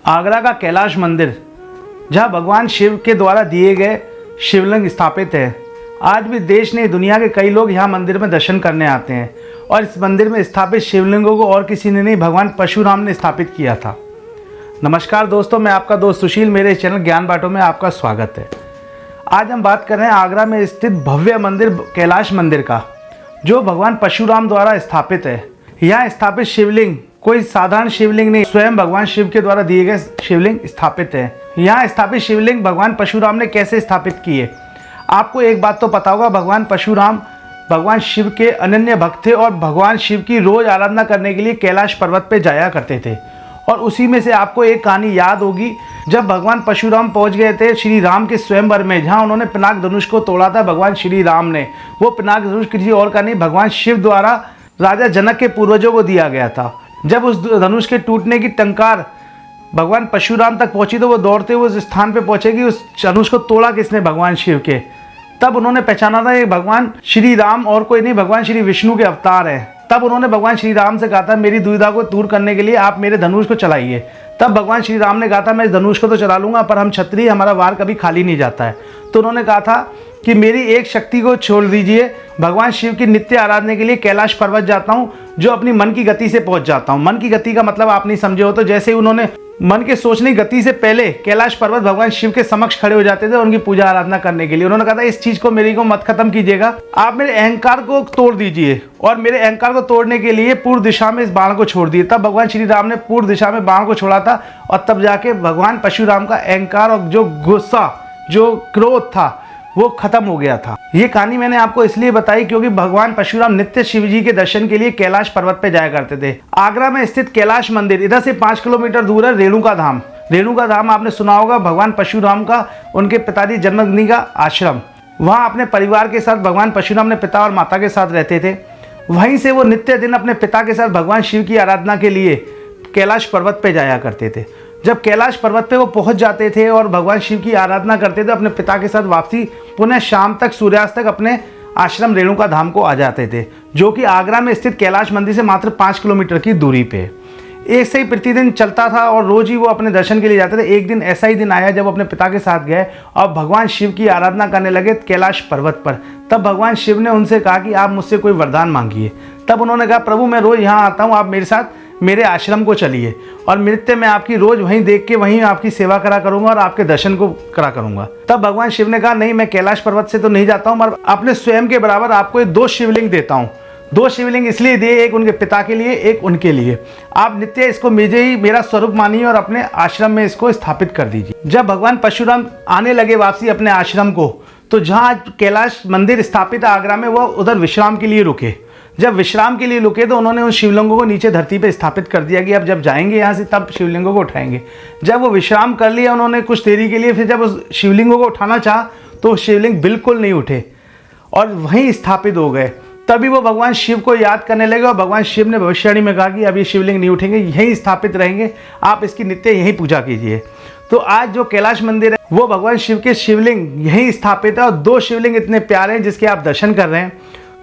आगरा का कैलाश मंदिर, जहां भगवान शिव के द्वारा दिए गए शिवलिंग स्थापित है। आज भी देश ने दुनिया के कई लोग यहां मंदिर में दर्शन करने आते हैं और इस मंदिर में स्थापित शिवलिंगों को और किसी ने नहीं, भगवान परशुराम ने स्थापित किया था। नमस्कार दोस्तों, मैं आपका दोस्त सुशील, मेरे चैनल ज्ञान बाटों में आपका स्वागत है। आज हम बात कर रहे हैं आगरा में स्थित भव्य मंदिर कैलाश मंदिर का, जो भगवान परशुराम द्वारा स्थापित है। यहाँ स्थापित शिवलिंग कोई साधारण शिवलिंग नहीं, स्वयं भगवान शिव के द्वारा दिए गए शिवलिंग स्थापित है। यहाँ स्थापित शिवलिंग भगवान परशुराम ने कैसे स्थापित किए? आपको एक बात तो पता होगा, भगवान परशुराम भगवान शिव के अनन्य भक्त थे और भगवान शिव की रोज आराधना करने के लिए कैलाश पर्वत पे जाया करते थे। और उसी में से आपको एक कहानी याद होगी, जब भगवान परशुराम पहुंच गए थे श्री राम के स्वयंवर में, जहां उन्होंने पिनाक धनुष को तोड़ा था भगवान श्री राम ने। वो पिनाक धनुष किसी और का नहीं, भगवान शिव द्वारा राजा जनक के पूर्वजों को दिया गया था। जब उस धनुष के टूटने की टंकार भगवान परशुराम तक पहुंची तो वो दौड़ते हुए उस स्थान पे पहुंचेगी, उस धनुष को तोड़ा किसने? भगवान शिव के। तब उन्होंने पहचाना था ये भगवान श्री राम और कोई नहीं, भगवान श्री विष्णु के अवतार है। तब उन्होंने भगवान श्री राम से कहा था, मेरी दुविधा को दूर करने के लिए आप मेरे धनुष को चलाइए। तब भगवान श्री राम ने कहा था, मैं इस धनुष को तो चला लूंगा, पर हम क्षत्रिय, हमारा वार कभी खाली नहीं जाता है। तो उन्होंने कहा था कि मेरी एक शक्ति को छोड़ दीजिए, भगवान शिव की नित्य आराधना के लिए कैलाश पर्वत जाता हूँ, जो अपनी मन की गति से पहुंच जाता हूँ। मन की गति का मतलब आप नहीं समझे हो, तो जैसे ही उन्होंने मन के सोचने की गति से पहले कैलाश पर्वत भगवान शिव के समक्ष खड़े हो जाते थे उनकी पूजा आराधना करने के लिए। उन्होंने कहा था, इस चीज को मेरी को मत खत्म कीजिएगा, आप मेरे अहंकार को तोड़ दीजिए। और मेरे अहंकार को तोड़ने के लिए पूर्व दिशा में इस बाण को छोड़ दिए। तब भगवान श्री राम ने पूर्व दिशा में बाण को छोड़ा था और तब जाके भगवान परशुराम का अहंकार और जो गुस्सा, जो क्रोध था, वो खत्म हो गया था। ये कहानी मैंने आपको इसलिए बताई क्योंकि भगवान परशुराम नित्य शिव जी के दर्शन के लिए कैलाश पर्वत पे जाया करते थे। आगरा में स्थित कैलाश मंदिर, इधर से 5 किलोमीटर दूर है रेणुका धाम। रेणुका धाम आपने सुना होगा, भगवान परशुराम का, उनके पिताजी जन्मभूमि का आश्रम। वहाँ अपने परिवार के साथ भगवान परशुराम ने पिता और माता के साथ रहते थे। वहीं से वो नित्य दिन अपने पिता के साथ भगवान शिव की आराधना के लिए कैलाश पर्वत पे जाया करते थे। जब कैलाश पर्वत पे वो पहुंच जाते थे और भगवान शिव की आराधना करते थे, अपने पिता के साथ वापसी पुनः शाम तक सूर्यास्त तक अपने आश्रम रेणुका धाम को आ जाते थे, जो कि आगरा में स्थित कैलाश मंदिर से मात्र 5 किलोमीटर की दूरी पे। ऐसे ही प्रतिदिन चलता था और रोज ही वो अपने दर्शन के लिए जाते थे। एक दिन ऐसा ही दिन आया जब अपने पिता के साथ गए और भगवान शिव की आराधना करने लगे कैलाश पर्वत पर। तब भगवान शिव ने उनसे कहा कि आप मुझसे कोई वरदान मांगिए। तब उन्होंने कहा, प्रभु मैं रोज यहाँ आता हूँ, आप मेरे साथ मेरे आश्रम को चलिए और नृत्य मैं आपकी रोज वहीं देख के वहीं आपकी सेवा करा करूंगा और आपके दर्शन को करा करूंगा। तब भगवान शिव ने कहा, नहीं, मैं कैलाश पर्वत से तो नहीं जाता हूं, मगर अपने स्वयं के बराबर आपको 2 शिवलिंग देता हूं। 2 शिवलिंग इसलिए दिए, एक उनके पिता के लिए, एक उनके लिए। आप नित्य इसको मुझे ही मेरा स्वरूप मानिए और अपने आश्रम में इसको स्थापित कर दीजिए। जब भगवान परशुराम आने लगे वापसी अपने आश्रम को, तो जहाँ कैलाश मंदिर स्थापित है आगरा में, वो उधर विश्राम के लिए रुके। जब विश्राम के लिए रुके तो उन्होंने उन शिवलिंगों को नीचे धरती पे स्थापित कर दिया कि अब जब जाएंगे यहाँ से तब शिवलिंगों को उठाएंगे। जब वो विश्राम कर लिया उन्होंने कुछ देरी के लिए, फिर जब उस शिवलिंगों को उठाना चाहा तो शिवलिंग बिल्कुल नहीं उठे और वहीं स्थापित हो गए। तभी वो भगवान शिव को याद करने लगे और भगवान शिव ने भविष्यवाणी में कहा कि अब ये शिवलिंग नहीं उठेंगे, यहीं स्थापित रहेंगे, आप इसकी नित्य यहीं पूजा कीजिए। तो आज जो कैलाश मंदिर है वो भगवान शिव के शिवलिंग यहीं स्थापित है और 2 शिवलिंग इतने प्यारे हैं जिसके आप दर्शन कर रहे हैं।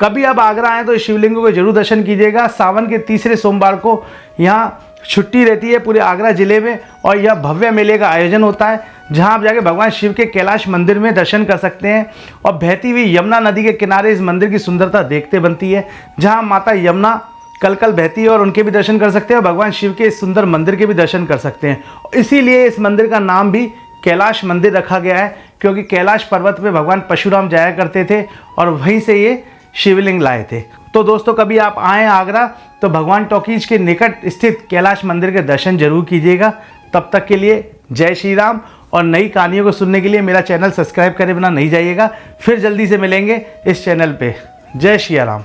कभी आप आगरा आए तो इस शिवलिंगों को जरूर दर्शन कीजिएगा। सावन के तीसरे सोमवार को यहाँ छुट्टी रहती है पूरे आगरा जिले में और यह भव्य मेले का आयोजन होता है, जहाँ आप जाके भगवान शिव के कैलाश मंदिर में दर्शन कर सकते हैं। और बहती हुई यमुना नदी के किनारे इस मंदिर की सुंदरता देखते बनती है, जहाँ माता यमुना कल कल बहती है और उनके भी दर्शन कर सकते हैं और भगवान शिव के इस सुंदर मंदिर के भी दर्शन कर सकते हैं। इसीलिए इस मंदिर का नाम भी कैलाश मंदिर रखा गया है, क्योंकि कैलाश पर्वत पे भगवान परशुराम जाया करते थे और वहीं से ये शिवलिंग लाए थे। तो दोस्तों, कभी आप आएँ आगरा तो भगवान टॉकीज के निकट स्थित कैलाश मंदिर के दर्शन जरूर कीजिएगा। तब तक के लिए जय श्री राम। और नई कहानियों को सुनने के लिए मेरा चैनल सब्सक्राइब करे बिना नहीं जाइएगा। फिर जल्दी से मिलेंगे इस चैनल पे। जय श्री राम।